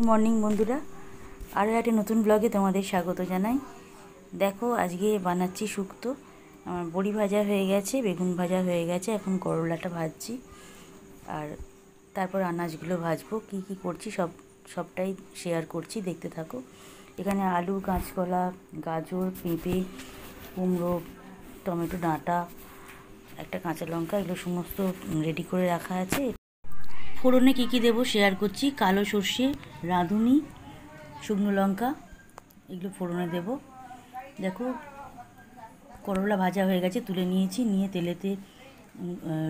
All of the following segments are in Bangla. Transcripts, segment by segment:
মর্নিং বন্ধুরা, আরও একটা নতুন ব্লগে তোমাদের স্বাগত জানাই। দেখো আজকে বানাচ্ছি শুক্তো। আমার বড়ি ভাজা হয়ে গেছে, বেগুন ভাজা হয়ে গেছে, এখন করলাটা ভাজছি আর তারপর আনাজগুলো ভাজবো। কি কি করছি সবটাই শেয়ার করছি, দেখতে থাকো। এখানে আলু, কাঁচকলা, গাজর, পেঁপে, কুমড়ো, টমেটো ডাঁটা, একটা কাঁচা লঙ্কা, এগুলো সমস্ত রেডি করে রাখা আছে। ফোড়নে কী কী দেবো শেয়ার করছি। কালো সর্ষে, রাঁধুনি, শুকনো লঙ্কা, এগুলো ফোড়নে দেব। দেখো করলা ভাজা হয়ে গেছে, তুলে নিয়েছি। নিয়ে তেলেতে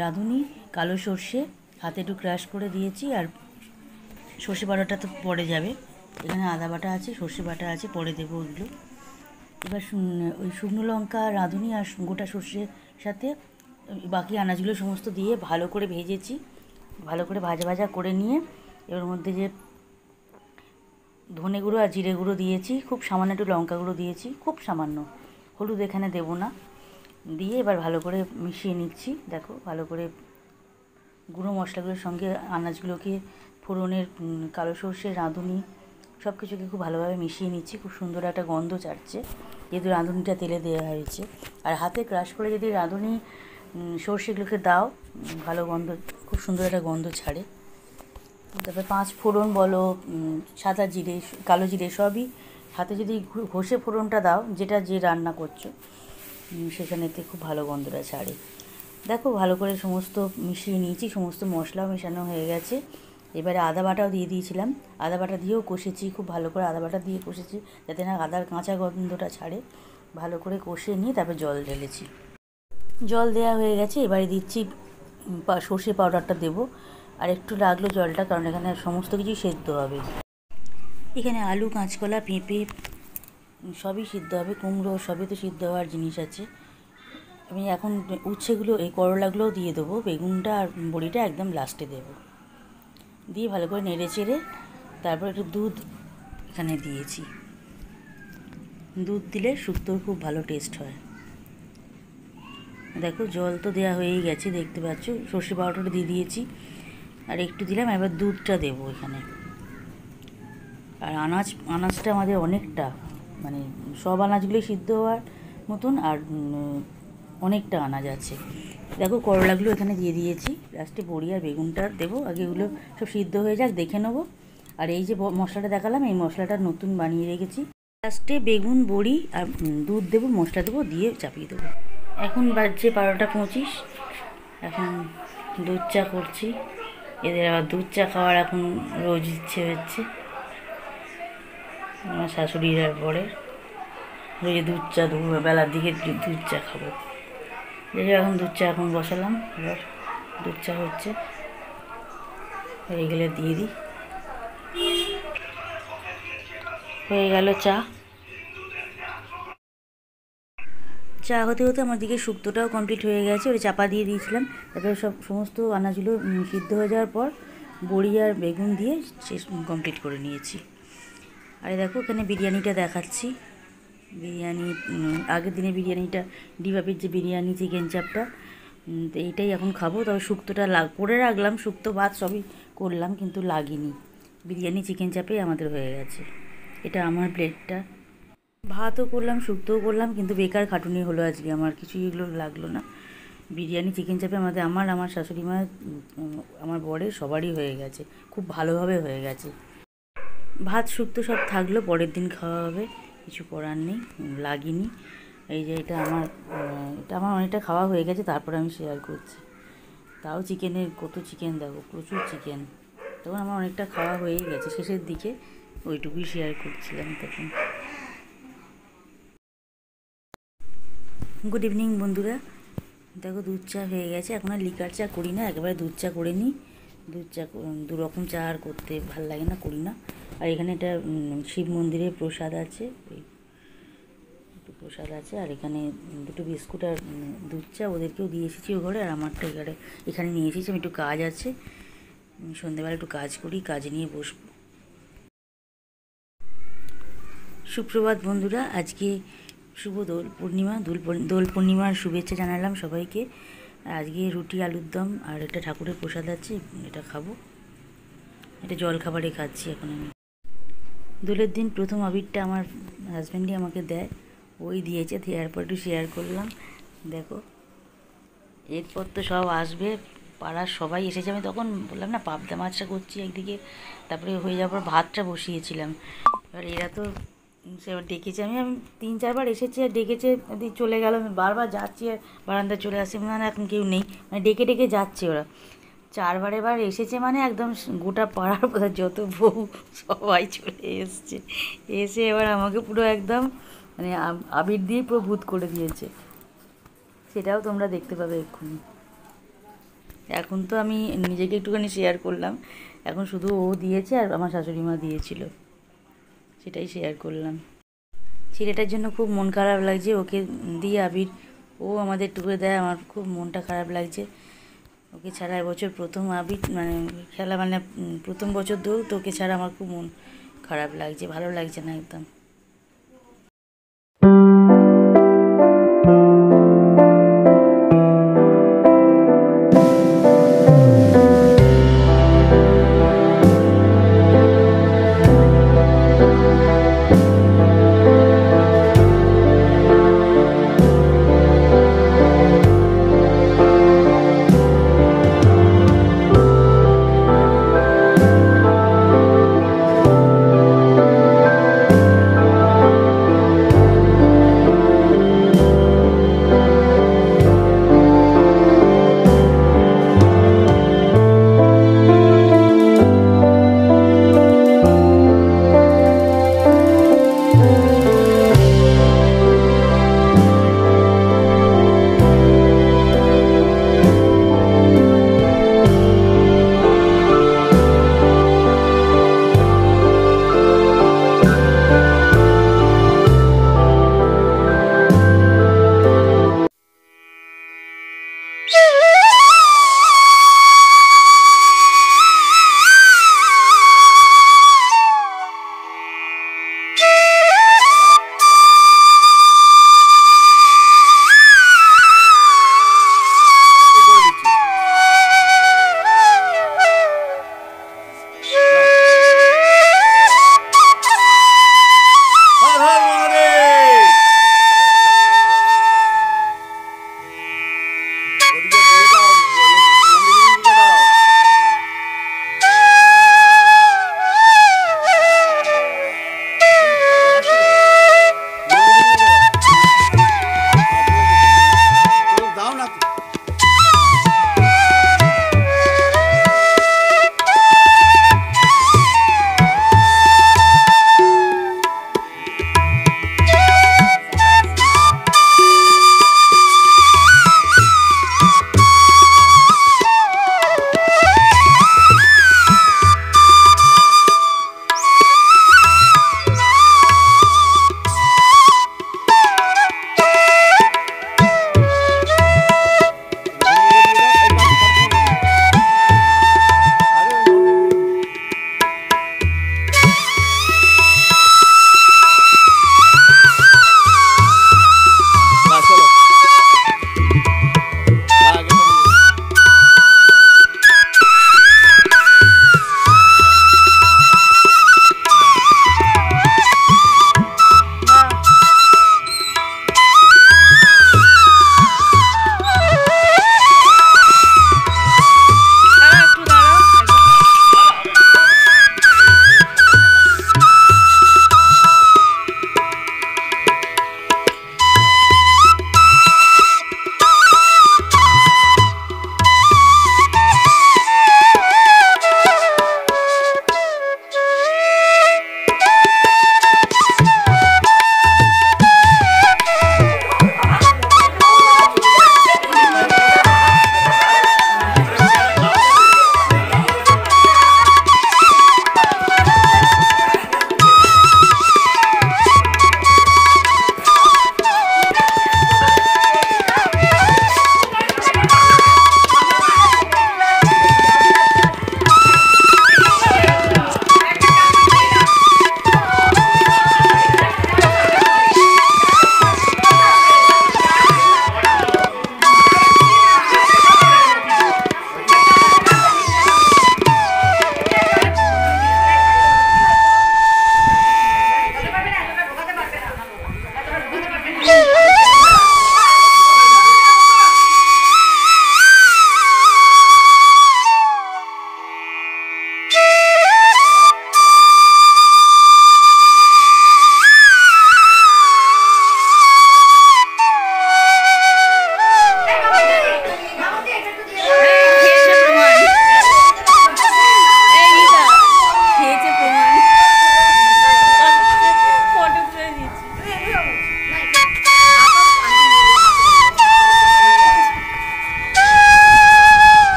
রাঁধুনি, কালো সর্ষে হাতে একটু ক্রাশ করে দিয়েছি, আর সর্ষে বাটাটা তো পরে যাবে। এখানে আদা বাটা আছে, সর্ষে বাটা আছে, পরে দেবো ওইগুলো। এবার ওই শুকনো লঙ্কা, রাঁধুনি আর গোটা সর্ষের সাথে বাকি আনাজগুলো সমস্ত দিয়ে ভালো করে ভেজেছি। ভালো করে ভাজা ভাজা করে নিয়ে এর মধ্যে যে ধনে গুঁড়ো আর জিরে গুঁড়ো দিয়েছি, খুব সামান্য একটু লঙ্কা গুঁড়ো দিয়েছি, খুব সামান্য, হলুদ এখানে দেবো না। দিয়ে এবার ভালো করে মিশিয়ে নিচ্ছি। দেখো ভালো করে গুঁড়ো মশলাগুলোর সঙ্গে আনাজগুলোকে, ফোড়নের কালো সর্ষে, রাঁধুনি সব কিছুকে খুব ভালোভাবে মিশিয়ে নিচ্ছি। খুব সুন্দর একটা গন্ধ ছাড়ছে, যেহেতু রাঁধুনিটা তেলে দেওয়া হয়েছে। আর হাতে ক্রাশ করে যদি রাঁধুনি সর্ষেগুলোকে দাও, ভালো গন্ধ, খুব সুন্দর একটা গন্ধ ছাড়ে। তারপরে 5 ফোড়ন বলো, সাদা জিরে, কালো জিরে, সবই হাতে যদি ঘষে ফোড়নটা দাও, যেটা যে রান্না করছো সেখানেতে খুব ভালো গন্ধটা ছাড়ে। দেখো ভালো করে সমস্ত মিশিয়ে নিয়েছি, সমস্ত মশলাও মেশানো হয়ে গেছে। এবারে আদা বাটাও দিয়ে দিয়েছিলাম, আদা বাটা দিয়েও কষেছি, খুব ভালো করে আদা বাটা দিয়ে কষেছি যাতে না আদার কাঁচা গন্ধটা ছাড়ে। ভালো করে কষে নিয়ে তারপর জল ঢেলেছি। জল দেওয়া হয়ে গেছে, এবারে দিচ্ছি সর্ষে পাউডারটা দেবো। আর একটু লাগলো জলটা, কারণ এখানে সমস্ত কিছুই সেদ্ধ হবে। এখানে আলু, কাঁচকলা, পেঁপে সবই সিদ্ধ হবে, কুমড়ো সবই তো সিদ্ধ হওয়ার জিনিস আছে। আমি এখন উচ্ছেগুলো, এই করলাগুলোও দিয়ে দেবো, বেগুনটা আর বড়িটা একদম লাস্টে দেবো। দিয়ে ভালো করে নেড়ে চেড়ে তারপর একটু দুধ এখানে দিয়েছি। দুধ দিলে শুক্তোর খুব ভালো টেস্ট হয়। দেখো জল তো দেওয়া হয়েই গেছে, দেখতে পাচ্ছ। সর্ষে পাউডারটা দিয়ে দিয়েছি আর একটু দিলাম। এবার দুধটা দেবো এখানে। আর আনাজটা আমাদের অনেকটা, মানে সব আনাজগুলোই সিদ্ধ হওয়ার মতন, আর অনেকটা আনাজ আছে। দেখো করলাগুলো এখানে দিয়ে দিয়েছি, লাস্টে বড়ি আর বেগুনটা দেবো। আগে এগুলো সব সিদ্ধ হয়ে যাক, দেখে নেবো। আর এই যে মশলাটা দেখালাম, এই মশলাটা নতুন বানিয়ে রেখেছি। লাস্টে বেগুন, বড়ি আর দুধ দেবো, মশলা দেবো, দিয়ে চাপিয়ে দেবো। এখন বাজছে 12:25। এখন দুধ চা করছি। এদের আবার দুধ চা খাওয়ার এখন রোজ ইচ্ছে হচ্ছে। আমার শাশুড়ির আর পরে রোজ দুধ চা, বেলার দিকে দুধ চা খাবো। এখন দুধ চা এখন বসালাম, এবার দুধ চা হচ্ছে, হয়ে গেলে দিয়ে দিই। হয়ে গেল চা। চা হতে হতে আমার দিকে শুক্তোটাও কমপ্লিট হয়ে গেছে, ওই চাপা দিয়ে দিয়েছিলাম। তারপরে সমস্ত আনাজগুলো সিদ্ধ হয়ে যাওয়ার পর বড়ি আর বেগুন দিয়ে শেষ কমপ্লিট করে নিয়েছি। আর দেখো এখানে বিরিয়ানিটা দেখাচ্ছি। বিরিয়ানি, আগের দিনে বিরিয়ানিটা, ডিবাপির যে বিরিয়ানি, চিকেন চাপটা, তো এইটাই এখন খাবো। তবে শুক্তোটা করে রাখলাম, শুক্তো ভাত সবই করলাম, কিন্তু লাগিনি। বিরিয়ানি, চিকেন চাপেই আমাদের হয়ে গেছে। এটা আমার প্লেটটা। ভাতও করলাম, শুক্তোও করলাম, কিন্তু বেকার খাটুনি হলো আজকে, আমার কিছুই এগুলো লাগলো না। বিরিয়ানি, চিকেন চাপে আমার শাশুড়ি মা, আমার বরের সবারই হয়ে গেছে, খুব ভালোভাবে হয়ে গেছে। ভাত শুক্তো সব থাকলো, পরের দিন খাওয়া হবে, কিছু করার নেই, লাগিনি। এই যে এটা আমার অনেকটা খাওয়া হয়ে গেছে, তারপর আমি শেয়ার করছি। তাও চিকেনের কত চিকেন, দেখো প্রচুর চিকেন। তখন আমার অনেকটা খাওয়া হয়েই গেছে, শেষের দিকে ওইটুকুই শেয়ার করছিলাম তখন। গুড ইভিনিং বন্ধুরা, দেখো দুধ চা হয়ে গেছে। এখন আর লিকার চা করি না, একেবারে দুধ চা করে নিই। দুধ চা, দুরকম চা আর করতে ভাল লাগে না, করি না। আর এখানে একটা শিব মন্দিরের প্রসাদ আছে, একটু প্রসাদ আছে। আর এখানে দুটো বিস্কুট আর দুধ চা ওদেরকেও দিয়ে এসেছি ও ঘরে, আর আমারটা এখানে নিয়ে এসেছি। আমি একটু কাজ আছে, সন্ধ্যেবেলা একটু কাজ করি, কাজ নিয়ে বসবো। সুপ্রভাত বন্ধুরা, আজকে শুভ দোল পূর্ণিমা। দোল পূর্ণিমার শুভেচ্ছা জানালাম সবাইকে। আজকে রুটি, আলুর দম আর একটা ঠাকুরের প্রসাদ আছে, এটা খাবো। এটা জল খাবারে খাচ্ছি এখন আমি। দোলের দিন প্রথম আবিরটা আমার হাজব্যান্ডই আমাকে দেয়, ওই দিয়েছে, দেওয়ার পর একটু শেয়ার করলাম। দেখো, এরপর তো সব আসবে, পাড়ার সবাই এসেছে। আমি তখন বললাম না পাবদা মাছটা করছি একদিকে, তারপরে হয়ে যাওয়ার পর ভাতটা বসিয়েছিলাম। এবার এরা তো সে ডেকেছে, আমি 3-4বার এসেছি আর ডেকেছে, চলে গেল। আমি বারবার যাচ্ছি আর বারান্দায় চলে আসছি, মানে এখন কেউ নেই, মানে ডেকে ডেকে যাচ্ছে ওরা। 4বার এবার এসেছে, মানে একদম গোটা পাড়ার যত বউ সবাই চলে এসছে। এসে এবার আমাকে পুরো একদম মানে আবির দিয়ে পুরো ভূত করে দিয়েছে। সেটাও তোমরা দেখতে পাবে এক্ষুনি। এখন তো আমি নিজেকে একটুখানি শেয়ার করলাম, এখন শুধু ও দিয়েছে আর আমার শাশুড়ি মা দিয়েছিল, সেটাই শেয়ার করলাম। ছেলেটার জন্য খুব মন খারাপ লাগছে, ওকে দিয়ে আবির, ও আমাদের টুকে দেয়, আমার খুব মনটা খারাপ লাগছে। ওকে ছাড়া এবছর প্রথম আবির মানে খেলা, মানে প্রথম বছর দোল, তো ওকে ছাড়া আমার খুব মন খারাপ লাগছে, ভালো লাগছে না একদম।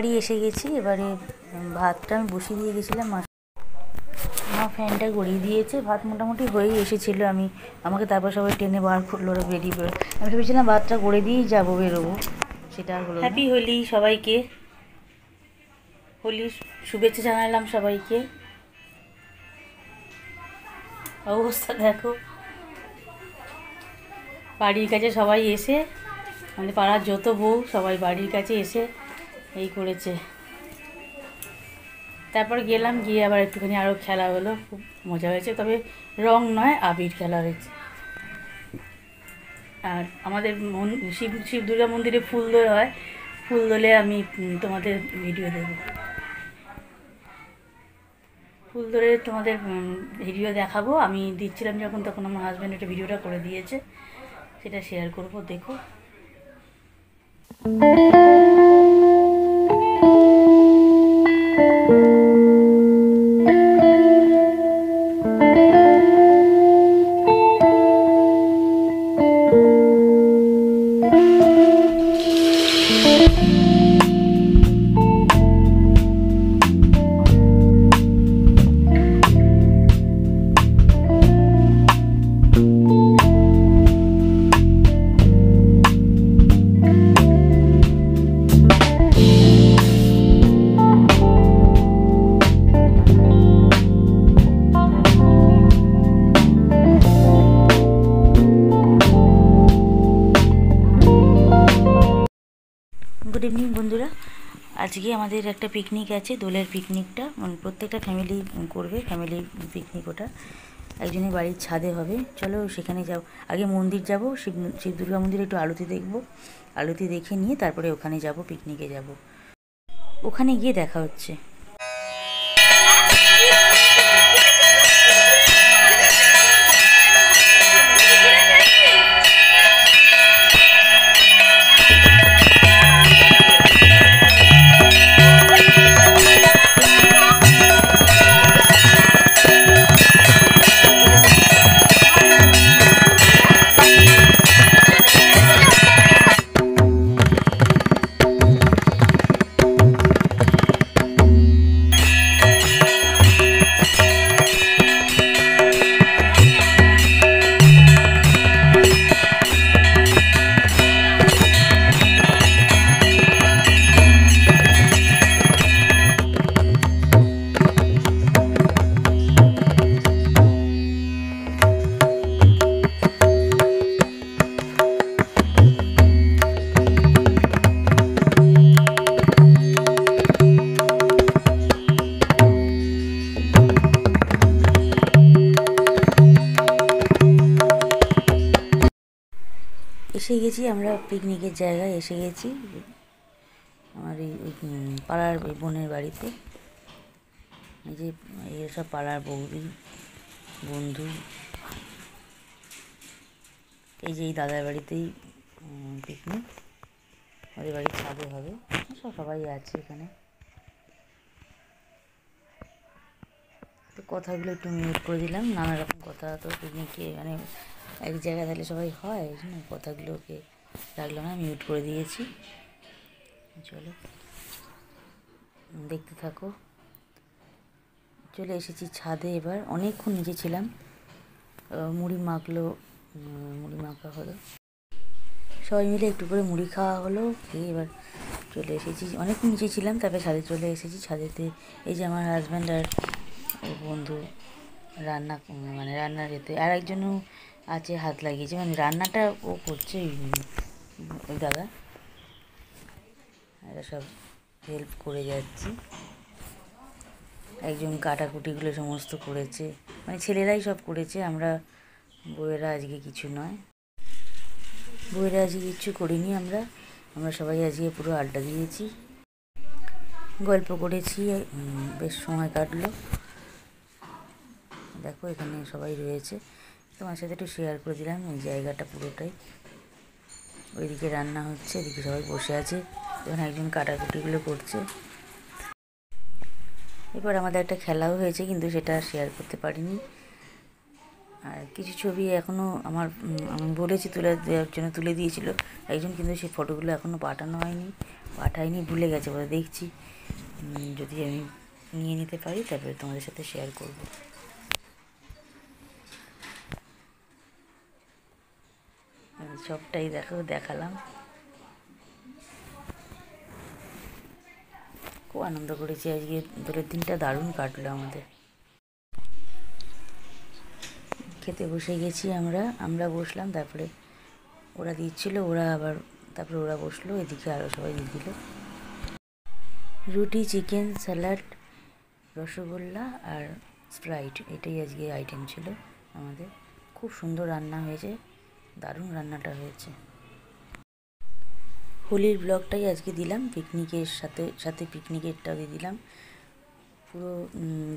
বাড়ি এসে গেছি। এবারে ভাতটা আমি বসিয়ে দিয়ে গেছিলাম, মা ফ্যানটা গড়িয়ে দিয়েছে। ভাত মোটামুটি হয়েই এসেছিলো, আমাকে তারপর সবাই টেনে বার করলো, ওরা বেরিয়ে বেরো। আমি ভেবেছিলাম ভাতটা গড়ে দিয়েই যাবো, বেরোবো, সেটা আর হলো না। হ্যাপি হোলি সবাইকে, হোলির শুভেচ্ছা জানালাম সবাইকে। অবস্থা দেখো, বাড়ির কাছে সবাই এসে, আমাদের পাড়ার যত বউ সবাই বাড়ির কাছে এসে এই করেছে। তারপর গেলাম, গিয়ে আবার একটুখানি আরও খেলা হলো, খুব মজা হয়েছে। তবে রং নয়, আবির খেলা হয়েছে। আর আমাদের শিব দুর্গা মন্দিরে ফুল দোল হয়, ফুল দোলে আমি তোমাদের ভিডিও দেব, ফুল দোলে তোমাদের ভিডিও দেখাবো। আমি দিচ্ছিলাম যখন, তখন আমার হাজব্যান্ড একটা ভিডিওটা করে দিয়েছে, সেটা শেয়ার করব, দেখো। গুড ইভিনিং বন্ধুরা, আজকে আমাদের একটা পিকনিক আছে, দোলের পিকনিকটা, মানে প্রত্যেকটা ফ্যামিলি করবে, ফ্যামিলি পিকনিক। ওটা একজনের বাড়ির ছাদে হবে। চলো সেখানে যাও, আগে মন্দির যাব, শিব দুর্গা মন্দিরে একটু আরতি দেখব, আরতি দেখে নিয়ে তারপরে ওখানে যাব, পিকনিকে যাব। ওখানে গিয়ে দেখা হচ্ছে। এসে গেছি আমরা, পিকনিকের জায়গায় এসে গেছি, আমার এই পাড়ার বোনের বাড়িতে। এই যে এসব পাড়ার বৌদি বন্ধু, এই যে এই দাদার বাড়িতেই পিকনিক, ওদের বাড়ির ছাদে হবে, সবাই আছে এখানে। তো কথাগুলো একটু মিউট করে দিলাম, নানা রকম কথা তো পিকনিকে মানে এক জায়গায় তাহলে সবাই হয়, এই জন্য কথাগুলোকে রাখলাম না, মিউট করে দিয়েছি। চলো দেখতে থাকো। চলে এসেছি ছাদে, এবার অনেকক্ষণ নিচে ছিলাম, মুড়ি মাখা হলো, সবাই মিলে একটু করে মুড়ি খাওয়া হলো, খেয়ে এবার চলে এসেছি। অনেকক্ষণ নিচে ছিলাম, তারপরে ছাদে চলে এসেছি। ছাদেতে এই যে আমার হাজব্যান্ড আর বন্ধু রান্নার এতে আর একজনও আছে, হাত লাগিয়েছে, মানে রান্নাটা ও করছে, ওই দাদা, এরা সব হেল্প করে যাচ্ছি। একজন কাটাকুটিগুলো সমস্ত করেছে, মানে ছেলেরাই সব করেছে, আমরা বউয়েরা আজকে কিছু নয়, বউয়েরা আজকে কিচ্ছু করিনি। আমরা সবাই আজকে পুরো আড্ডা দিয়েছি, গল্প করেছি, বেশ সময় কাটলো। দেখো এখানে সবাই রয়েছে, তোমার সাথে একটু শেয়ার করে দিলাম এই জায়গাটা পুরোটাই। ওইদিকে রান্না হচ্ছে, এদিকে সবাই বসে আছে, এখন একজন কাটাকুটিগুলো করছে। এবার আমাদের একটা খেলাও হয়েছে, কিন্তু সেটা শেয়ার করতে পারিনি। আর কিছু ছবি এখনও আমার আমি বলেছি তুলে দেওয়ার জন্য, তুলে দিয়েছিল একজন, কিন্তু সেই ফটোগুলো এখনও পাঠায়নি, ভুলে গেছে বলে। দেখছি যদি আমি নিয়ে নিতে পারি তারপরে তোমাদের সাথে শেয়ার করব। সবটাই দেখালাম। খুব আনন্দ করেছি আজকে, দোলের দিনটা দারুণ কাটলো আমাদের। খেতে বসে গেছি আমরা বসলাম, তারপরে ওরা দিচ্ছিল, তারপরে ওরা বসলো, এদিকে আরও সবাই দিয়ে দিল। রুটি, চিকেন, স্যালাড, রসগোল্লা আর স্প্রাইট, এটাই আজকে আইটেম ছিল আমাদের। খুব সুন্দর রান্না হয়েছে, দারুণ রান্নাটা হয়েছে। হোলির ব্লগটাই আজকে দিলাম, পিকনিকের সাথে পিকনিকেরটাও দিয়ে দিলাম, পুরো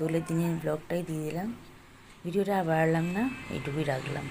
দোলের দিনের ব্লগটাই দিয়ে দিলাম। ভিডিওটা আর বাড়ালাম না, এইটুকুই রাখলাম।